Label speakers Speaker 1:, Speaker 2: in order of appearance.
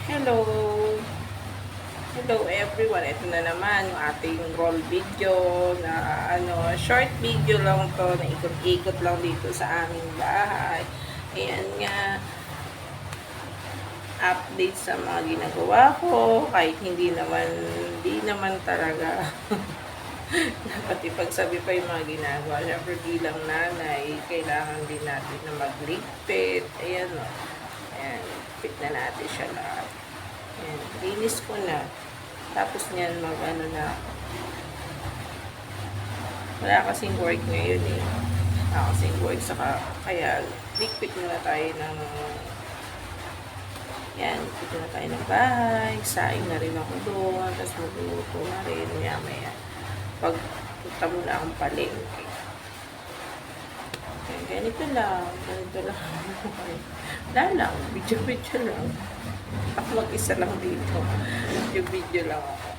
Speaker 1: Hello! Hello everyone! Ito na naman yung ating roll video na short video lang to na ikot-ikot lang dito sa aming bahay. Ayan nga, update sa mga ginagawa ko kahit hindi naman talaga dapat ipagsabi pa yung mga ginagawa. Siyempre bilang nanay, kailangan din natin na magligpit. Ayan o. Ayan, fit na natin siya lahat. Ayan, linis ko na. Tapos niyan na. Wala kasing work ngayon eh. Wala kasing work kaya ligpit muna tayo ng yan, ligpit na tayo ng bahay. Saing na rin ako doon. Tapos magluluto na rin. Maya. Pagpunta muna akong palengke. Okay, ganito lang. Wala lang. Video lang. Ako mag-isa lang dito. Video lang ako.